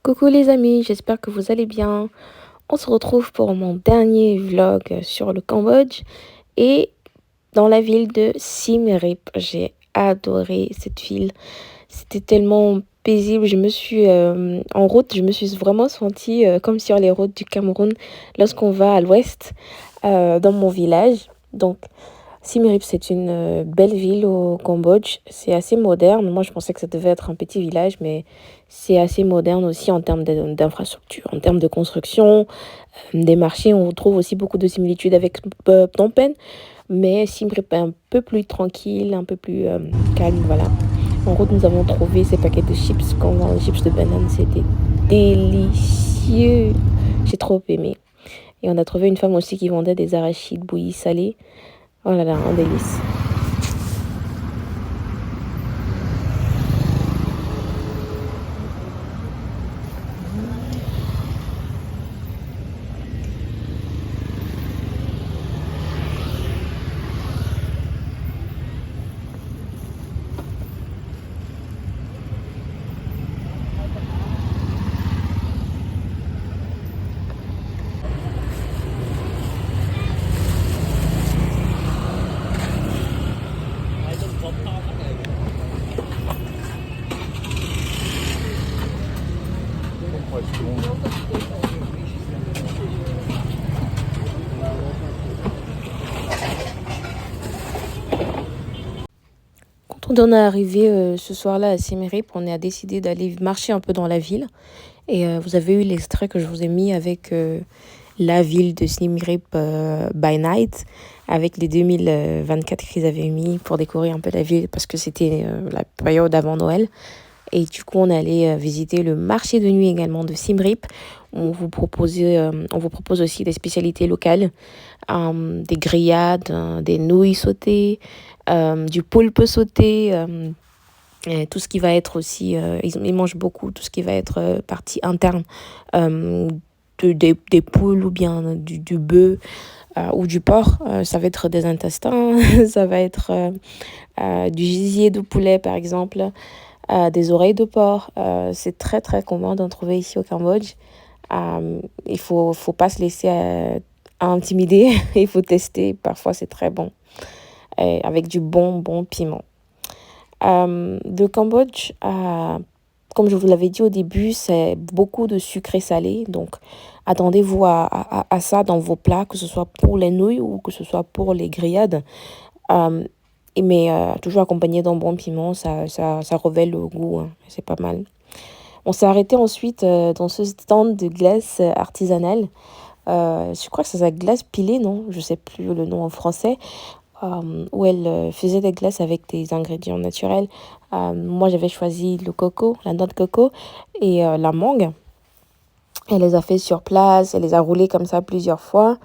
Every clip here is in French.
Coucou les amis, j'espère que vous allez bien. On se retrouve pour mon dernier vlog sur le Cambodge et dans la ville de Siem Reap. J'ai adoré cette ville. C'était tellement paisible. En route, je me suis vraiment sentie comme sur les routes du Cameroun lorsqu'on va à l'ouest dans mon village. Donc, Siem Reap, c'est une belle ville au Cambodge. C'est assez moderne. Moi, je pensais que ça devait être un petit village, mais c'est assez moderne aussi en termes d'infrastructure, en termes de construction, des marchés. On retrouve aussi beaucoup de similitudes avec Phnom Penh, mais Siem Reap est un peu plus tranquille, un peu plus calme. Voilà. En route, nous avons trouvé ces paquets de chips, les chips de banane. C'était délicieux. J'ai trop aimé. Et on a trouvé une femme aussi qui vendait des arachides bouillis salés. Oh là là, un délice. Quand on est arrivé ce soir-là à Siem Reap, on a décidé d'aller marcher un peu dans la ville. Et vous avez eu l'extrait que je vous ai mis avec la ville de Siem Reap by night, avec les 2024 qu'ils avaient mis pour décorer un peu la ville parce que c'était la période avant Noël. Et du coup, on allait visiter le marché de nuit également de Siem Reap. On vous propose aussi des spécialités locales, des grillades, des nouilles sautées, du poulpe sauté, et tout ce qui va être aussi, ils mangent beaucoup tout ce qui va être partie interne euh, des poules ou bien du bœuf ou du porc. Ça va être des intestins, ça va être du gisier de poulet par exemple, des oreilles de porc. C'est très très commun d'en trouver ici au Cambodge. Il faut pas se laisser intimider, il faut tester, parfois c'est très bon, et avec du bon piment. Le Cambodge, comme je vous l'avais dit au début, c'est beaucoup de sucré salé. Donc, attendez-vous à ça dans vos plats, que ce soit pour les nouilles ou que ce soit pour les grillades. Euh, mais toujours accompagné d'un bon piment, ça révèle le goût, hein. C'est pas mal. On s'est arrêté ensuite dans ce stand de glace artisanale. Je crois que c'est sa glace pilée, non? Je sais plus le nom en français. Où elle faisait des glaces avec des ingrédients naturels. Moi, j'avais choisi le coco, la noix de coco et la mangue. Elle les a fait sur place, elle les a roulées comme ça plusieurs fois.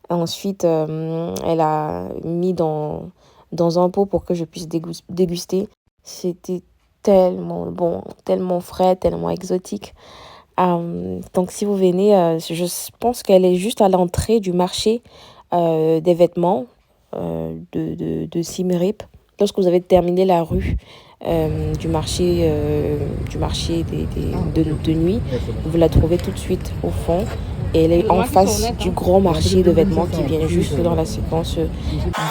Et ensuite, elle a mis dans un pot pour que je puisse déguster. C'était tellement bon, tellement frais, tellement exotique. Donc, si vous venez, je pense qu'elle est juste à l'entrée du marché des vêtements de Siem Reap. Lorsque vous avez terminé la rue du marché de nuit, vous la trouvez tout de suite au fond. Et elle est en face du grand marché de vêtements qui vient juste dans la séquence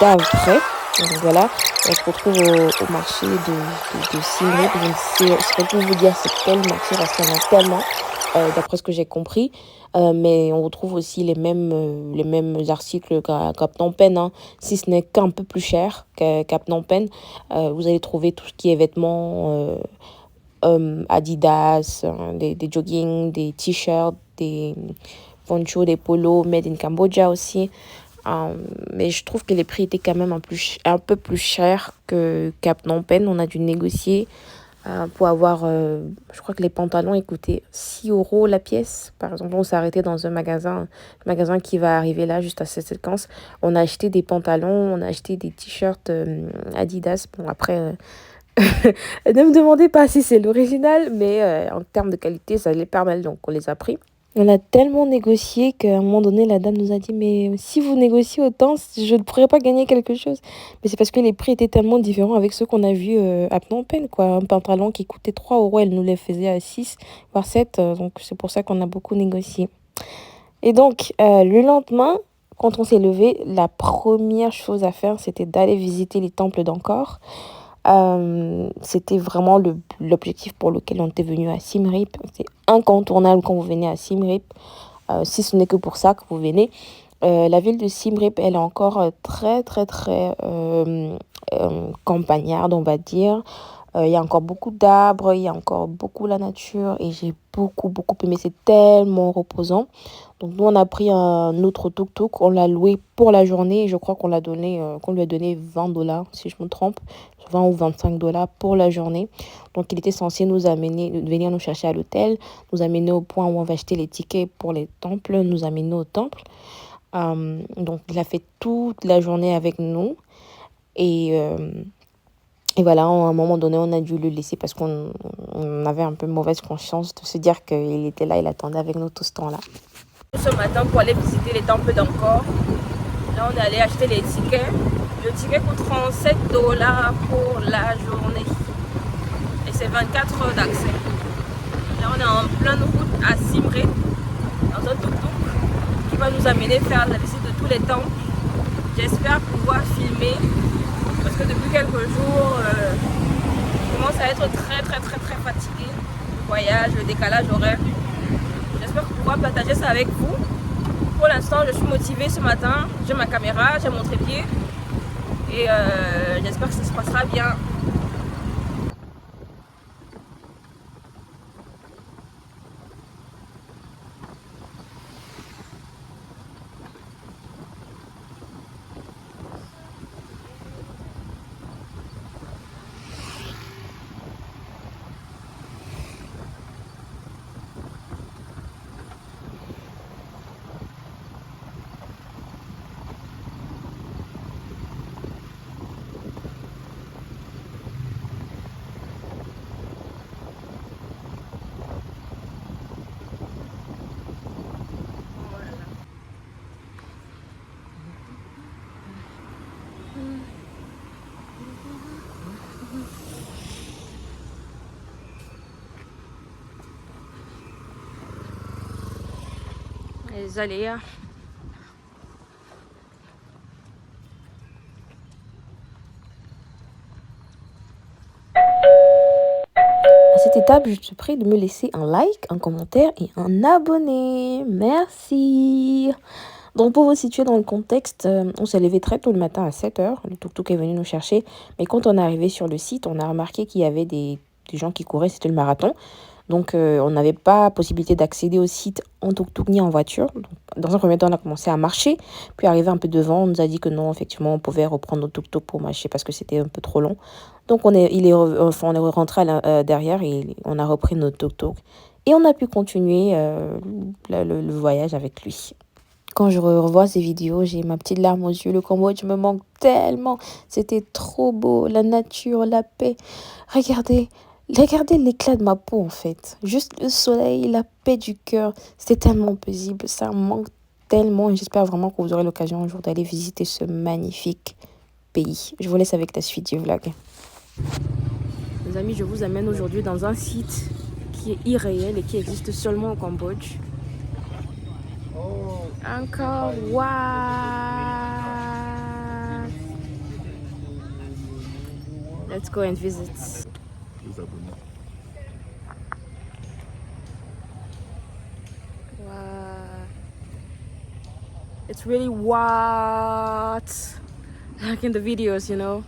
d'après. Donc voilà, on se retrouve au marché de Siem Reap. Je ne sais pas vous dire c'est quel marché parce qu'il y en a tellement, d'après ce que j'ai compris. Mais on retrouve aussi les mêmes articles qu'à Phnom Penh, hein, si ce n'est qu'un peu plus cher qu'à Phnom Penh. Vous allez trouver tout ce qui est vêtements Adidas, des joggings, des t-shirts, des ponchos, des polos made in Cambodia aussi. Mais je trouve que les prix étaient quand même un peu plus chers qu'à Phnom Penh. On a dû négocier pour avoir, je crois que les pantalons ils coûtaient 6 euros la pièce. Par exemple, on s'est arrêté dans un magasin qui va arriver là, juste à cette séquence. On a acheté des pantalons, on a acheté des t-shirts Adidas. Bon, après, ne me demandez pas si c'est l'original, mais en termes de qualité, ça allait pas mal, donc on les a pris. On a tellement négocié qu'à un moment donné, la dame nous a dit: «Mais si vous négociez autant, je ne pourrais pas gagner quelque chose». Mais c'est parce que les prix étaient tellement différents avec ceux qu'on a vus, à Phnom Penh, quoi. Un pantalon qui coûtait 3 €, elle nous les faisait à 6 voire 7, donc c'est pour ça qu'on a beaucoup négocié. Et donc, le lendemain, quand on s'est levé, la première chose à faire, c'était d'aller visiter les temples d'Angkor. C'était vraiment l'objectif pour lequel on était venu à Siem Reap. C'est incontournable quand vous venez à Siem Reap, si ce n'est que pour ça que vous venez. La ville de Siem Reap, elle est encore très, très, très campagnarde, on va dire. Il y a encore beaucoup d'arbres, il y a encore beaucoup la nature et j'ai beaucoup, beaucoup aimé. C'est tellement reposant. Donc nous, on a pris un autre tuk-tuk, on l'a loué pour la journée et je crois qu'on lui a donné 20 $, si je me trompe, 20 ou 25 $ pour la journée. Donc il était censé nous amener, venir nous chercher à l'hôtel, nous amener au point où on va acheter les tickets pour les temples, nous amener au temple. Donc il a fait toute la journée avec nous et... Et voilà, à un moment donné, on a dû le laisser parce qu'on avait un peu mauvaise conscience de se dire qu'il était là, il attendait avec nous tout ce temps-là. Ce matin, pour aller visiter les temples d'Angkor, là, on est allé acheter les tickets. Le ticket coûte 37 $ pour la journée. Et c'est 24 heures d'accès. Là, on est en pleine route à Siem Reap, dans un tuk-tuk qui va nous amener faire la visite de tous les temples. J'espère pouvoir filmer parce que depuis quelques jours, je commence à être très très très très fatiguée. Le voyage, le décalage horaire. J'espère pouvoir partager ça avec vous. Pour l'instant, je suis motivée ce matin. J'ai ma caméra, j'ai mon trépied. Et j'espère que ça se passera bien. Les aléas. À cette étape, je te prie de me laisser un like, un commentaire et un abonné. Merci. Donc pour vous situer dans le contexte, on s'est levé très tôt le matin à 7 h. Le tuk-tuk est venu nous chercher. Mais quand on est arrivé sur le site, on a remarqué qu'il y avait des gens qui couraient, c'était le marathon. Donc on n'avait pas possibilité d'accéder au site en tuk-tuk ni en voiture. Donc, dans un premier temps, on a commencé à marcher. Puis arrivé un peu devant, on nous a dit que non, effectivement, on pouvait reprendre notre tuk-tuk pour marcher parce que c'était un peu trop long. Donc on est rentré derrière et on a repris notre tuk-tuk. Et on a pu continuer le voyage avec lui. Quand je revois ces vidéos, j'ai ma petite larme aux yeux. Le Cambodge me manque tellement. C'était trop beau, la nature, la paix. Regardez, regardez l'éclat de ma peau en fait. Juste le soleil, la paix du cœur. C'était tellement paisible. Ça me manque tellement et j'espère vraiment que vous aurez l'occasion un jour d'aller visiter ce magnifique pays. Je vous laisse avec la suite du vlog. Les amis, je vous amène aujourd'hui dans un site qui est irréel et qui existe seulement au Cambodge. Angkor Wat. Let's go and visit. Wow. It's really what like in the videos, you know.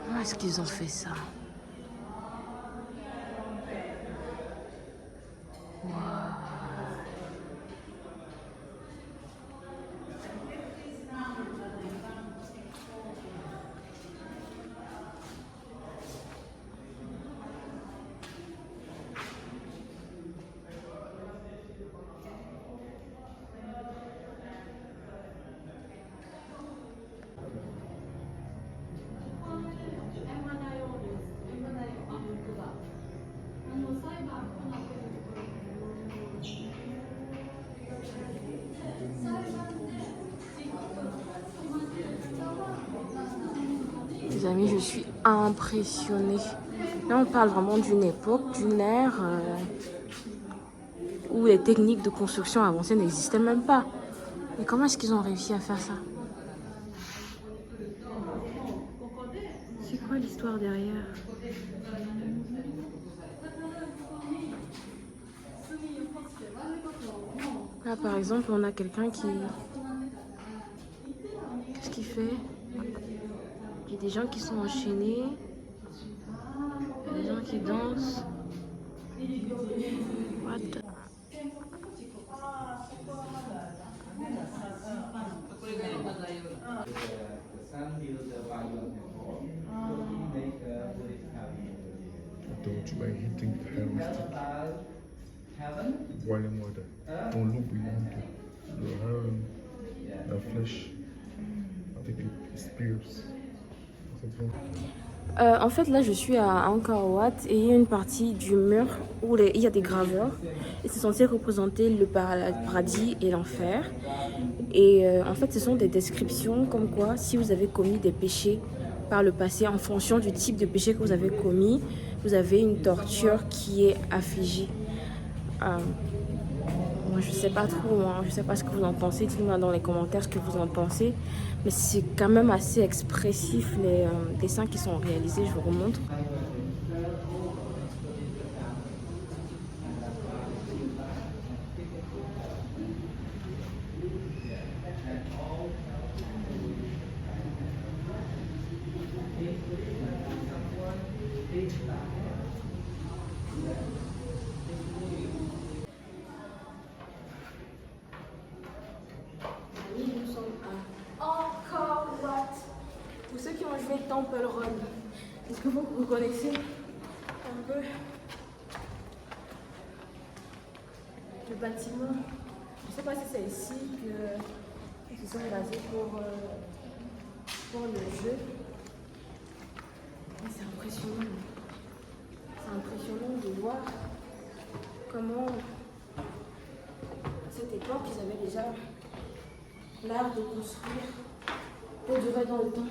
Comment est-ce qu'ils ont fait ça? Wow. Les amis, je suis impressionnée. Là, on parle vraiment d'une époque, d'une ère où les techniques de construction avancées n'existaient même pas. Mais comment est-ce qu'ils ont réussi à faire ça? C'est quoi l'histoire derrière? Là, par exemple, on a quelqu'un qui... Qu'est-ce qu'il fait? Il y a des gens qui sont enchaînés. Il y a des gens qui dansent. What? told you by hitting the hammer stick, boiling water. Don't look beyond the heron, the flesh. I think it spears. En fait, là, je suis à Angkor Wat et il y a une partie du mur où il y a des graveurs. Et c'est censé représenter le paradis et l'enfer. Et en fait, ce sont des descriptions comme quoi, si vous avez commis des péchés par le passé, en fonction du type de péché que vous avez commis, vous avez une torture qui est affligée. Moi, je sais pas trop, hein. Je sais pas ce que vous en pensez. Dites-moi dans les commentaires ce que vous en pensez. Mais c'est quand même assez expressif les dessins qui sont réalisés. Je vous remontre. Nous sommes à Angkor Wat. Pour ceux qui ont joué Temple Run, est-ce que vous reconnaissez un peu le bâtiment? Je ne sais pas si c'est ici qu'ils se sont basés pour le jeu. Mais c'est impressionnant. C'est impressionnant de voir comment à cette époque ils avaient déjà l'art de construire pour durer dans le temps.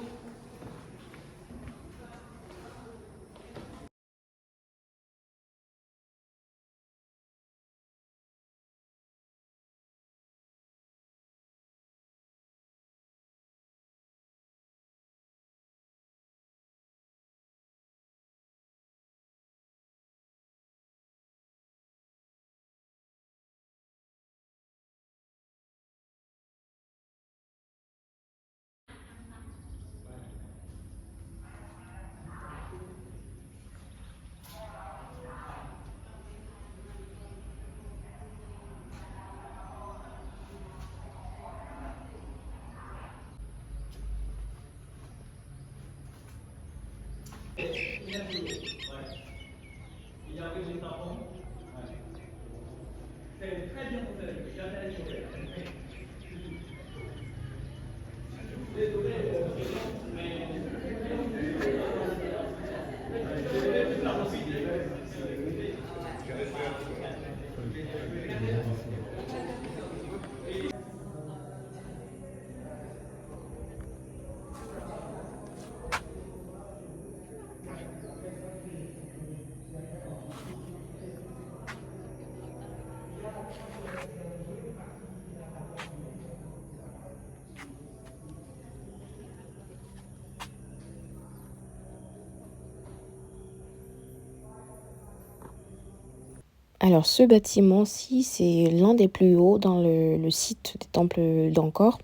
Alors ce bâtiment-ci, c'est l'un des plus hauts dans le site des temples d'Angkor.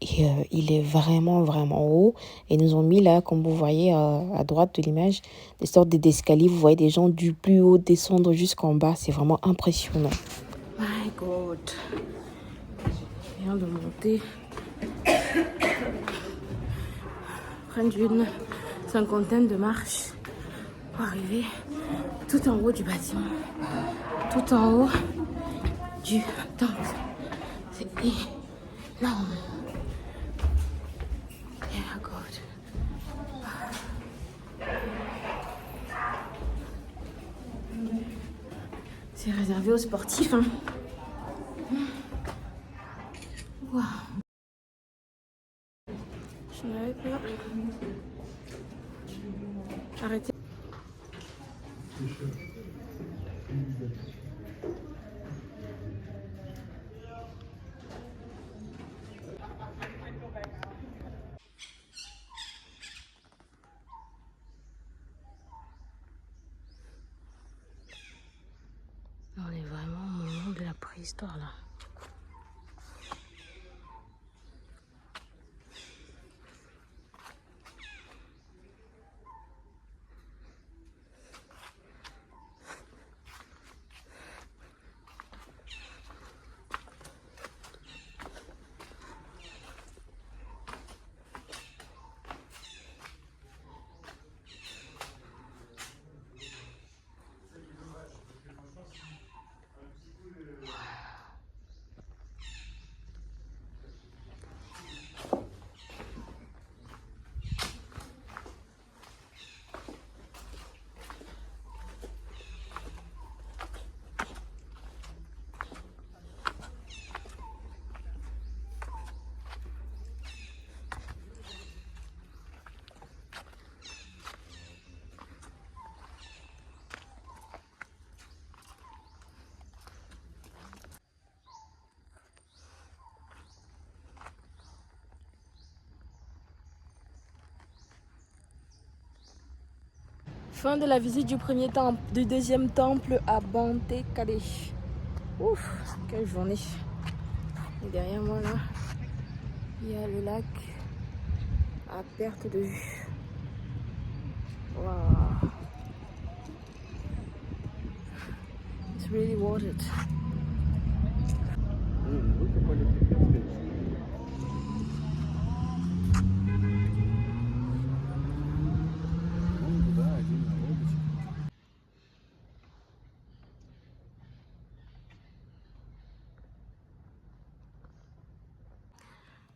Et il est vraiment, vraiment haut. Et ils nous ont mis là, comme vous voyez à droite de l'image, des sortes d'escaliers. Vous voyez des gens du plus haut descendre jusqu'en bas. C'est vraiment impressionnant. My God. Je viens de monter. Prendre une cinquantaine de marches pour arriver tout en haut du bâtiment. Tout en haut du temple. C'est énorme. Yeah, God. C'est réservé aux sportifs, hein. Wow. Je n'avais pas Arrêtez. On est vraiment au moment de la préhistoire là. Fin de la visite du premier temple, du deuxième temple à Bante Kadesh. Ouf, quelle journée. Et derrière moi là, il y a le lac à perte de vue. Wow. It's really worth it.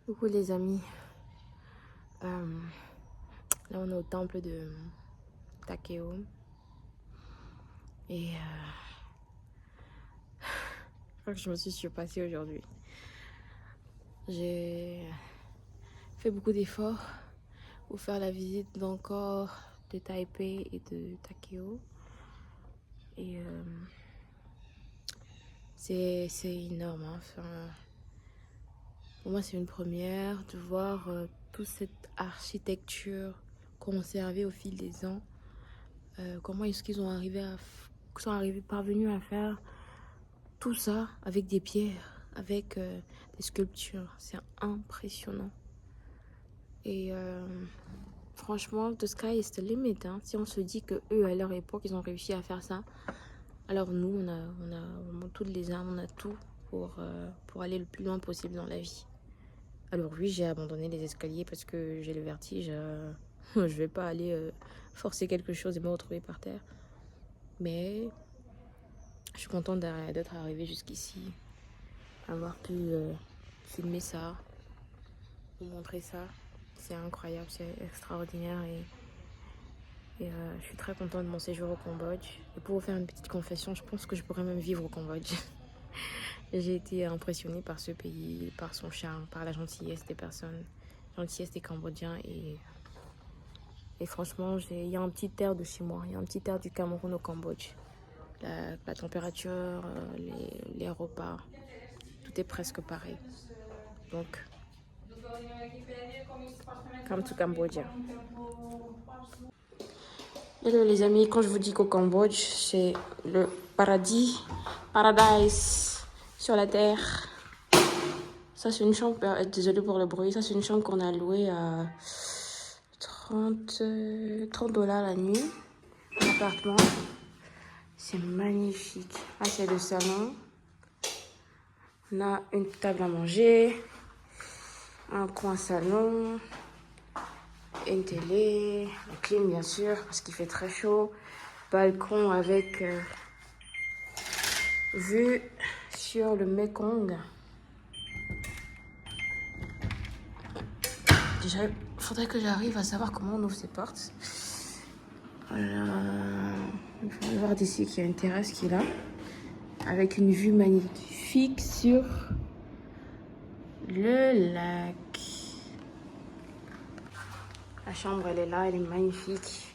Coucou les amis. Là on est au temple de Takeo. Et je crois que je me suis surpassée aujourd'hui. J'ai fait beaucoup d'efforts pour faire la visite d'encore de Taipei et de Takeo. Et c'est énorme. Hein. Enfin, pour moi, c'est une première de voir toute cette architecture conservée au fil des ans. Comment est-ce qu'ils ont parvenus à faire tout ça avec des pierres, avec des sculptures. C'est impressionnant. Et franchement, the sky is the limit. Hein. Si on se dit que eux, à leur époque, ils ont réussi à faire ça, alors nous, on a vraiment toutes les armes, on a tout pour aller le plus loin possible dans la vie. Alors oui, j'ai abandonné les escaliers parce que j'ai le vertige. Je vais pas aller forcer quelque chose et me retrouver par terre. Mais je suis contente d'être arrivée jusqu'ici, avoir pu filmer ça, vous montrer ça. C'est incroyable, c'est extraordinaire et je suis très contente de mon séjour au Cambodge. Et pour vous faire une petite confession, je pense que je pourrais même vivre au Cambodge. J'ai été impressionnée par ce pays, par son charme, par la gentillesse des personnes, la gentillesse des Cambodgiens. Et franchement, il y a un petit air de chez moi, il y a un petit air du Cameroun au Cambodge. La température, les repas, tout est presque pareil. Donc, come to Cambodia. Hello les amis, quand je vous dis qu'au Cambodge, c'est le paradise sur la terre. Ça c'est une chambre, désolée pour le bruit, ça c'est une chambre qu'on a louée à 30 $ la nuit, un appartement. C'est magnifique. Là c'est le salon. On a une table à manger, un coin salon, une télé, une clim bien sûr parce qu'il fait très chaud, balcon avec vue sur le Mekong. Déjà, il faudrait que j'arrive à savoir comment on ouvre ces portes. Voilà. Il faut voir d'ici qu'il y a une terrasse qui est là, avec une vue magnifique sur le lac. La chambre, elle est là, elle est magnifique.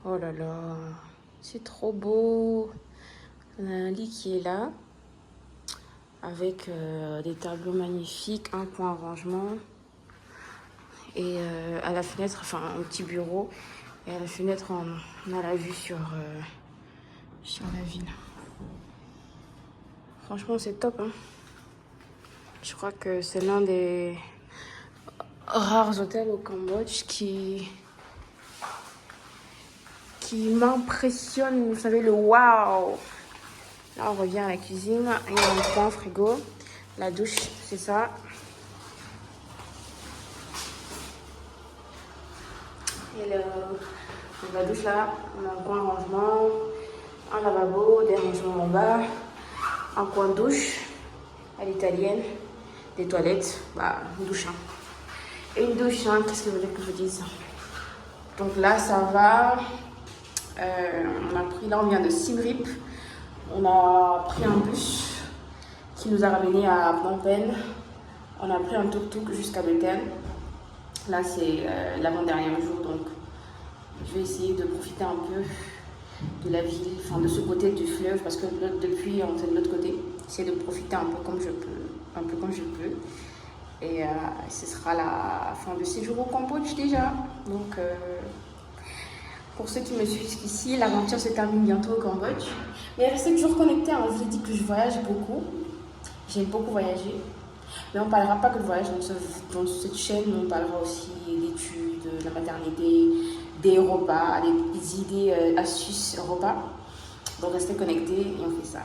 Oh là là, c'est trop beau. On a un lit qui est là, avec des tableaux magnifiques, un coin rangement. Et à la fenêtre, enfin un petit bureau. Et à la fenêtre, on a la vue sur la ville. Franchement, c'est top, hein. Je crois que c'est l'un des rares hôtels au Cambodge qui m'impressionne. Vous savez, le waouh. Là, on revient à la cuisine. Il y a un coin frigo. La douche, c'est ça. Et la douche là, on a un coin rangement, un lavabo, des rangements en bas, un coin douche à l'italienne, des toilettes, bah une douche. Hein. Et une douche, hein, qu'est-ce que vous voulez que je vous dise? Donc là, ça va. Là, on vient de Siem Reap. On a pris un bus qui nous a ramenés à Phnom Penh. On a pris un tuk-tuk jusqu'à Beten. Là, c'est l'avant-dernier jour, donc je vais essayer de profiter un peu de la ville, enfin de ce côté du fleuve, parce que depuis, on est de l'autre côté. Essayer de profiter un peu comme je peux. Et ce sera la fin de séjour au Cambodge déjà. Donc, pour ceux qui me suivent jusqu'ici, l'aventure se termine bientôt au Cambodge. Mais restez toujours connectés, hein. Je vous ai dit que je voyage beaucoup. J'aime beaucoup voyager. Mais on ne parlera pas que de voyage dans cette chaîne, on parlera aussi d'études, de la maternité, des repas, des idées, astuces repas. Donc restez connectés et on fait ça.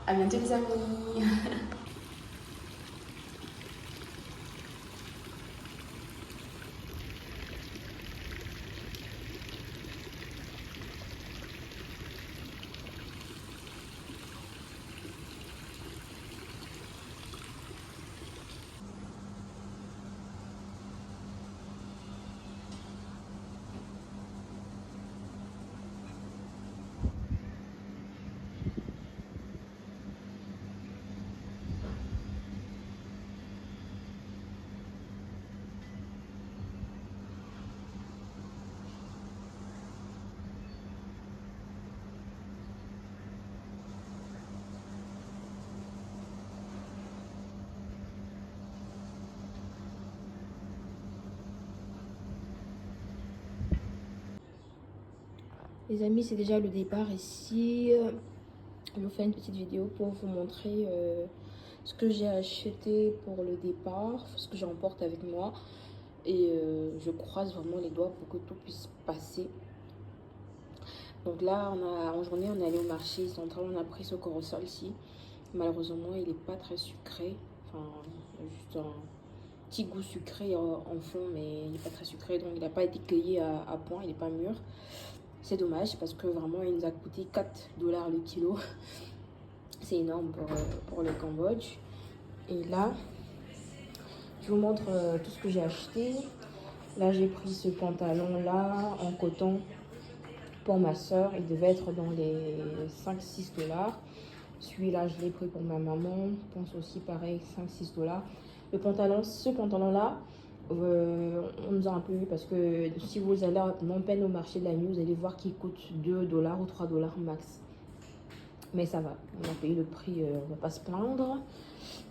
À bientôt les amis. Les amis, c'est déjà le départ ici. Je vous fais une petite vidéo pour vous montrer ce que j'ai acheté pour le départ, ce que j'emporte avec moi. Et je croise vraiment les doigts pour que tout puisse passer. Donc là, en journée, on est allé au marché central, on a pris ce corosol ici. Malheureusement, il n'est pas très sucré. Enfin, il y a juste un petit goût sucré en fond, mais il n'est pas très sucré. Donc, il n'a pas été cueilli à point, il n'est pas mûr. C'est dommage parce que vraiment, il nous a coûté 4 $ le kilo. C'est énorme pour le Cambodge. Et là, je vous montre tout ce que j'ai acheté. Là, j'ai pris ce pantalon-là en coton pour ma soeur. Il devait être dans les 5-6 $. Celui-là, je l'ai pris pour ma maman. Je pense aussi pareil, 5-6 $. Ce pantalon-là, on nous a un peu eu parce que si vous allez à Phnom Penh au marché de la nuit, vous allez voir qu'il coûte 2 $ ou 3 $ max. Mais ça va, on a payé le prix, on va pas se plaindre.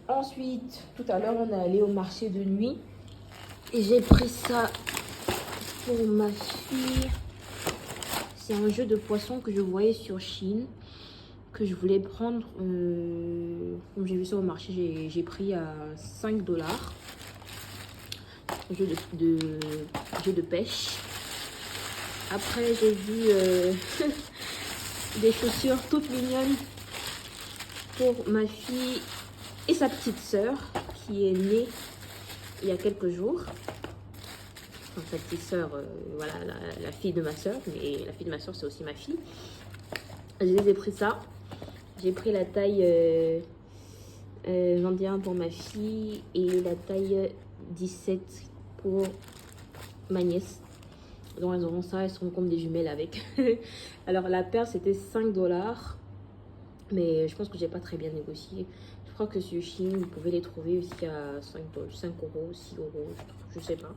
Ensuite, tout à l'heure, on est allé au marché de nuit. Et j'ai pris ça pour ma fille. C'est un jeu de poisson que je voyais sur Chine, que je voulais prendre. Comme j'ai vu ça au marché, j'ai pris à 5 $. Jeu de pêche. Après, j'ai vu des chaussures toutes mignonnes pour ma fille et sa petite sœur qui est née il y a quelques jours. Enfin, sa petite sœur, voilà, la fille de ma sœur, mais la fille de ma sœur, c'est aussi ma fille. Je les ai pris ça. J'ai pris la taille 21 pour ma fille et la taille 17 pour ma nièce. Donc elles auront ça, elles seront comme des jumelles avec. Alors la paire c'était 5 $, mais je pense que j'ai pas très bien négocié. Je crois que sur Chine, vous pouvez les trouver aussi à 5 €, 6 €, je sais pas.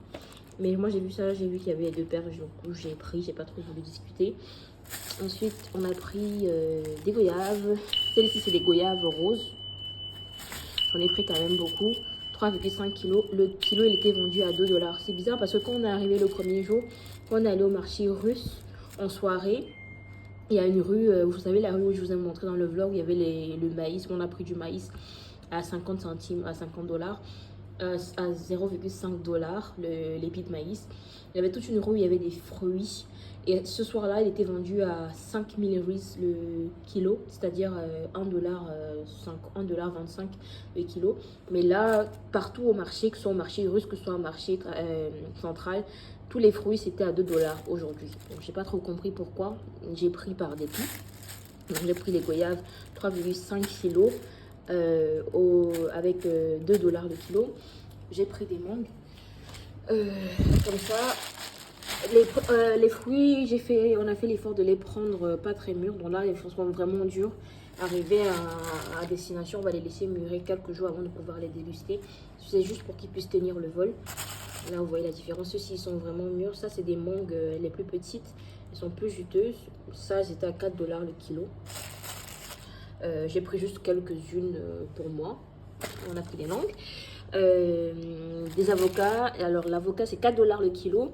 Mais moi j'ai vu ça, j'ai vu qu'il y avait 2 paires, donc j'ai pris, j'ai pas trop voulu discuter. Ensuite on a pris des goyaves. Celles-ci c'est des goyaves roses. J'en ai pris quand même beaucoup. 3,5 kg. Le kilo il était vendu à 2 $. C'est bizarre parce que quand on est arrivé le premier jour, quand on est allé au marché russe en soirée, il y a une rue, vous savez la rue où je vous ai montré dans le vlog, il y avait le maïs. On a pris du maïs à 50 centimes, à 50 $. À 0,5 $ l'épi de maïs. Il y avait toute une rue où il y avait des fruits. Et ce soir-là, il était vendu à 5000 riz le kilo, c'est-à-dire 1 $, 1,25 $ le kilo. Mais là, partout au marché, que ce soit au marché russe, que ce soit au marché central, tous les fruits c'était à 2 $ aujourd'hui. Donc j'ai pas trop compris pourquoi. J'ai pris par dépit. Donc j'ai pris les goyaves 3,5 kg avec 2 $ le kilo. J'ai pris des mangues. Comme ça. Les fruits, on a fait l'effort de les prendre pas très mûrs. Donc là, les fruits sont vraiment durs. Arrivé à destination, on va les laisser mûrir quelques jours avant de pouvoir les déguster. C'est juste pour qu'ils puissent tenir le vol. Là, vous voyez la différence. Ceux-ci sont vraiment mûrs. Ça, c'est des mangues les plus petites. Elles sont plus juteuses. Ça, c'était à 4 $ le kilo. J'ai pris juste quelques-unes pour moi. On a pris des mangues. Des avocats. Alors, l'avocat, c'est 4 $ le kilo.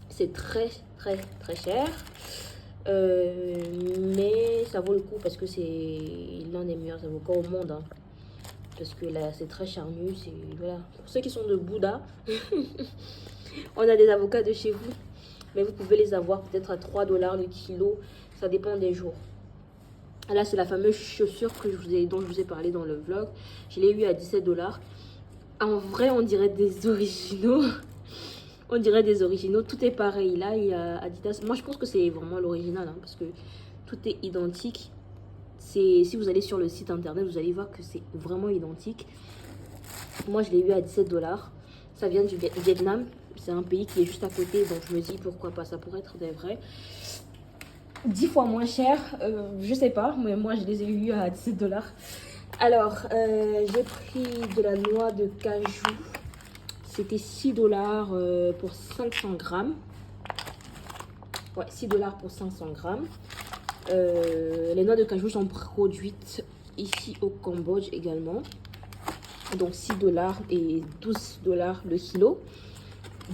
C'est très cher. Mais ça vaut le coup parce que c'est l'un des meilleurs avocats au monde. Hein. Parce que là, c'est très charnu. Voilà. Pour ceux qui sont de Bouddha, on a des avocats de chez vous. Mais vous pouvez les avoir peut-être à 3 $ le kilo. Ça dépend des jours. Là, c'est la fameuse chaussure dont je vous ai parlé dans le vlog. Je l'ai eu à 17 $. En vrai, on dirait des originaux. On dirait des originaux. Tout est pareil. Là, il y a Adidas. Moi, je pense que c'est vraiment l'original. Hein, parce que tout est identique. Si vous allez sur le site internet, vous allez voir que c'est vraiment identique. Moi, je l'ai eu à 17 $. Ça vient du Vietnam. C'est un pays qui est juste à côté. Donc, je me dis pourquoi pas. Ça pourrait être des vrais. 10 fois moins cher. Je sais pas. Mais moi, je les ai eu à 17 $. Alors, j'ai pris de la noix de cajou. C'était 6 $ pour 500 grammes. Ouais, 6 $ pour 500 grammes. Les noix de cajou sont produites ici au Cambodge également. Donc 6 $ et 12 $ le kilo.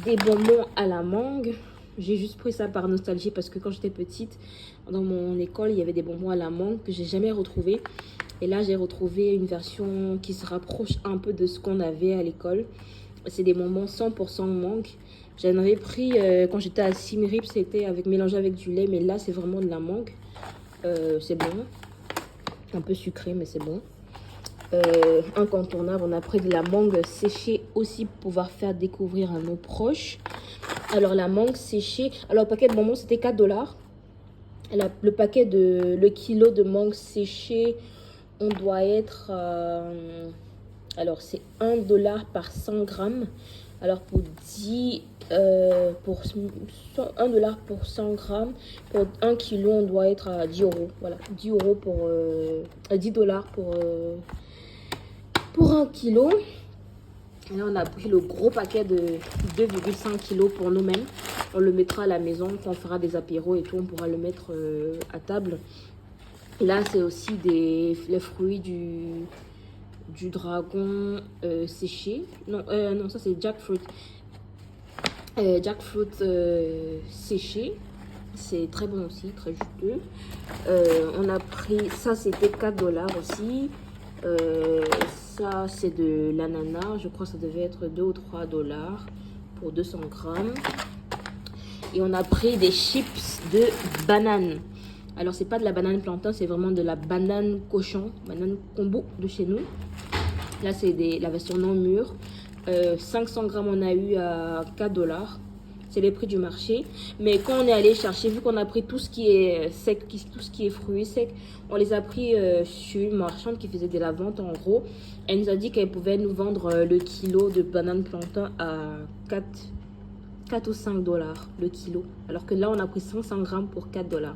Des bonbons à la mangue. J'ai juste pris ça par nostalgie parce que quand j'étais petite, dans mon école, il y avait des bonbons à la mangue que j'ai jamais retrouvés. Et là, j'ai retrouvé une version qui se rapproche un peu de ce qu'on avait à l'école. C'est des bonbons 100% mangue. J'en avais pris quand j'étais à Siem Reap, c'était mélangé avec du lait, mais là c'est vraiment de la mangue. C'est bon, un peu sucré mais c'est bon. Incontournable, on a pris de la mangue séchée aussi pour pouvoir faire découvrir à nos proches. Alors la mangue séchée, alors le paquet de bonbons c'était 4 $. Le paquet le kilo de mangue séchée, on doit être... alors, c'est 1 $ par 100 grammes. Alors, pour 1 $ pour 100 grammes, pour 1 kilo, on doit être à 10 €. Voilà, 10 € pour... 10 $ pour 1 kilo. Et là, on a pris le gros paquet de 2,5 kg pour nous-mêmes. On le mettra à la maison quand on fera des apéros et tout. On pourra le mettre à table. Là, c'est aussi les fruits du dragon séché. Non, ça c'est jackfruit. Jackfruit séché. C'est très bon aussi, très juteux. On a pris, ça c'était 4 $ aussi. Ça c'est de l'ananas. Je crois que ça devait être 2 ou 3 $ pour 200 grammes. Et on a pris des chips de banane. Alors, c'est pas de la banane plantain, c'est vraiment de la banane cochon, banane combo de chez nous. Là, c'est la version non mûre. 500 grammes, on a eu à 4 $. C'est les prix du marché. Mais quand on est allé chercher, vu qu'on a pris tout ce qui est sec, tout ce qui est fruits secs, on les a pris chez une marchande qui faisait de la vente en gros. Elle nous a dit qu'elle pouvait nous vendre le kilo de banane plantain à 4 ou 5 $ le kilo. Alors que là, on a pris 500 grammes pour 4 $.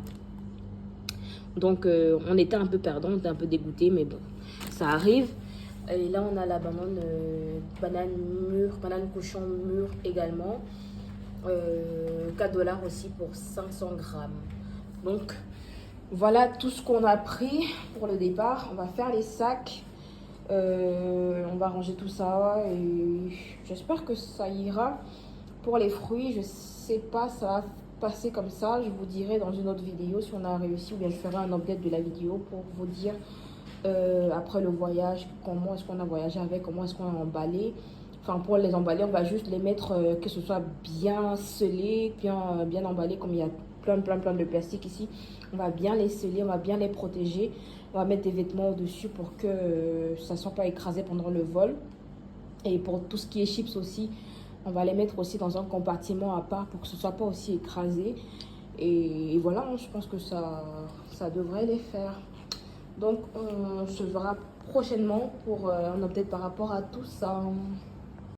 Donc, on était un peu perdant, on était un peu dégoûté, mais bon, ça arrive. Et là, on a la banane, banane mûre, banane cochon mûre également. 4 $ aussi pour 500 grammes. Donc, voilà tout ce qu'on a pris pour le départ. On va faire les sacs. On va ranger tout ça et j'espère que ça ira. Pour les fruits, je sais pas, ça va passer comme ça. Je vous dirai dans une autre vidéo si on a réussi, ou bien je ferai un update de la vidéo pour vous dire après le voyage, comment est-ce qu'on a voyagé avec, comment est-ce qu'on a emballé. Enfin, pour les emballer, on va juste les mettre, que ce soit bien scellé, bien emballé, comme il y a plein de plastique ici. On va bien les sceller, on va bien les protéger. On va mettre des vêtements au-dessus pour que ça ne soit pas écrasé pendant le vol. Et pour tout ce qui est chips aussi, on va les mettre aussi dans un compartiment à part pour que ce ne soit pas aussi écrasé. Et voilà, je pense que ça devrait les faire. Donc, on se verra prochainement pour un update par rapport à tout ça.